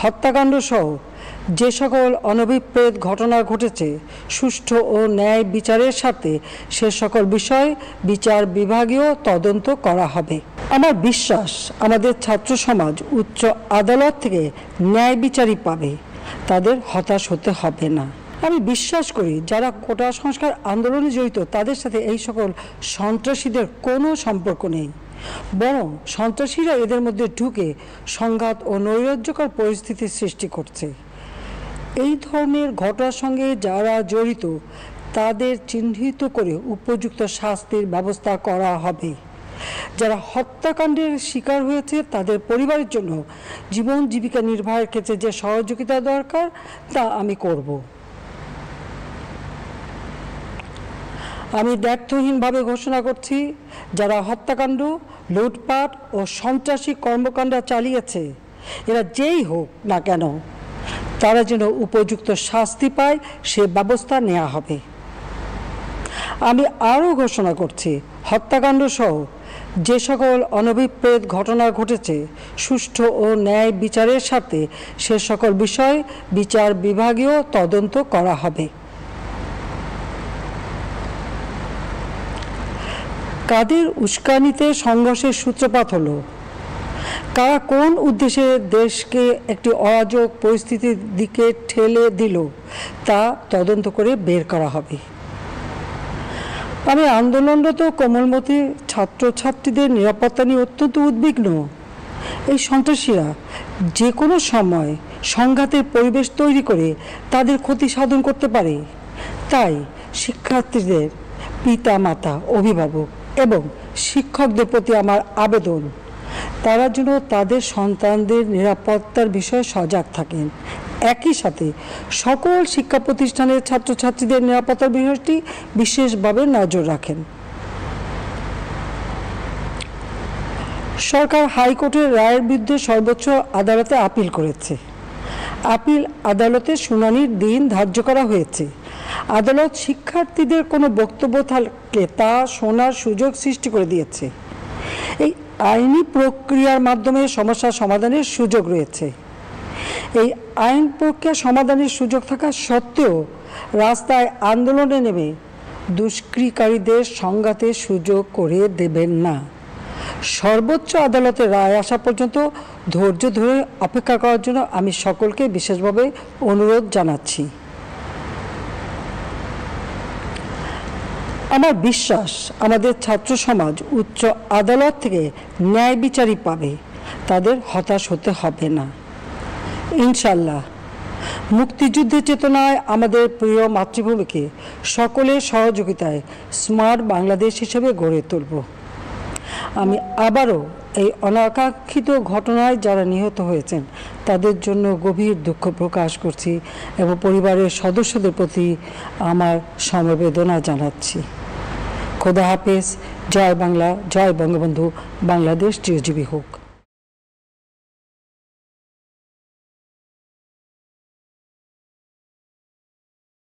হত্যাকাণ্ড সহ যে সকল অনভিপ্রেত ঘটনা ঘটেছে সুষ্ঠু ও ন্যায় বিচারের সাথে সে সকল বিষয় বিচার বিভাগীয় তদন্ত করা হবে। আমার বিশ্বাস আমাদের ছাত্র সমাজ উচ্চ আদালত থেকে ন্যায় বিচারই পাবে, তাদের হতাশ হতে হবে না। আমি বিশ্বাস করি যারা কোটা সংস্কার আন্দোলনে জড়িত তাদের সাথে এই সকল সন্ত্রাসীদের কোনো সম্পর্ক নেই, বরং সন্ত্রাসীরা এদের মধ্যে ঢুকে সংঘাত ও নৈরাজ্যকর পরিস্থিতির সৃষ্টি করছে। এই ধরনের ঘটনার সঙ্গে যারা জড়িত তাদের চিহ্নিত করে উপযুক্ত শাস্তির ব্যবস্থা করা হবে। যারা হত্যাকাণ্ডের শিকার হয়েছে তাদের পরিবারের জন্য জীবন জীবিকা নির্বাহের ক্ষেত্রে যে সহযোগিতা দরকার তা আমি করব। আমি দ্ব্যর্থহীনভাবে ঘোষণা করছি, যারা হত্যাকাণ্ড, লুটপাট ও সন্ত্রাসী কর্মকাণ্ড চালিয়েছে এরা যেই হোক না কেন তারা যেন উপযুক্ত শাস্তি পায় সে ব্যবস্থা নেওয়া হবে। আমি আরও ঘোষণা করছি, হত্যাকাণ্ড সহ যে সকল অনভিপ্রেত ঘটনা ঘটেছে সুষ্ঠু ও ন্যায় বিচারের সাথে সে সকল বিষয় বিচার বিভাগীয় তদন্ত করা হবে। কাদের উস্কানিতে সংঘর্ষের সূত্রপাত হলো, কারা কোন উদ্দেশ্যে দেশকে একটি অরাজক পরিস্থিতির দিকে ঠেলে দিল তা তদন্ত করে বের করা হবে। আমি আন্দোলনরত কোমলমতি ছাত্রছাত্রীদের নিরাপত্তা নিয়ে অত্যন্ত উদ্বিগ্ন। এই সন্ত্রাসীরা যে কোনো সময় সংঘাতের পরিবেশ তৈরি করে তাদের ক্ষতি সাধন করতে পারে। তাই শিক্ষার্থীদের পিতামাতা, অভিভাবক এবং শিক্ষকদের প্রতি আমার আবেদন, তারা যেন তাদের সন্তানদের নিরাপত্তার বিষয়ে সজাগ থাকেন। একই সাথে সকল শিক্ষা প্রতিষ্ঠানের ছাত্রছাত্রীদের নিরাপত্তার বিষয়টি বিশেষভাবে নজর রাখেন। সরকার হাইকোর্টের রায়ের বিরুদ্ধে সর্বোচ্চ আদালতে আপিল করেছে। আপিল আদালতে শুনানির দিন ধার্য করা হয়েছে। আদালত শিক্ষার্থীদের কোনো বক্তব্য থাকলে তা শোনার সুযোগ সৃষ্টি করে দিয়েছে। এই আইনি প্রক্রিয়ার মাধ্যমে সমস্যা সমাধানের সুযোগ রয়েছে। এই আইন প্রক্রিয়া সমাধানের সুযোগ থাকা সত্ত্বেও রাস্তায় আন্দোলনে নেমে দুষ্কৃতিকারীদের সংঘাতের সুযোগ করে দেবেন না। সর্বোচ্চ আদালতের রায় আসা পর্যন্ত ধৈর্য ধরে অপেক্ষা করার জন্য আমি সকলকে বিশেষভাবে অনুরোধ জানাচ্ছি। আমার বিশ্বাস আমাদের ছাত্র সমাজ উচ্চ আদালত থেকে ন্যায় বিচারই পাবে, তাদের হতাশ হতে হবে না। ইনশাল্লাহ মুক্তিযুদ্ধের চেতনায় আমাদের প্রিয় মাতৃভূমিকে সকলের সহযোগিতায় স্মার্ট বাংলাদেশ হিসেবে গড়ে তুলব। আমি আবারও এই অনাকাঙ্ক্ষিত ঘটনায় যারা নিহত হয়েছেন তাদের জন্য গভীর দুঃখ প্রকাশ করছি এবং পরিবারের সদস্যদের প্রতি আমার সমবেদনা জানাচ্ছি। খোদা হাফেজ। জয় বাংলা, জয় বঙ্গবন্ধু। বাংলাদেশ চিরজীবী হোক।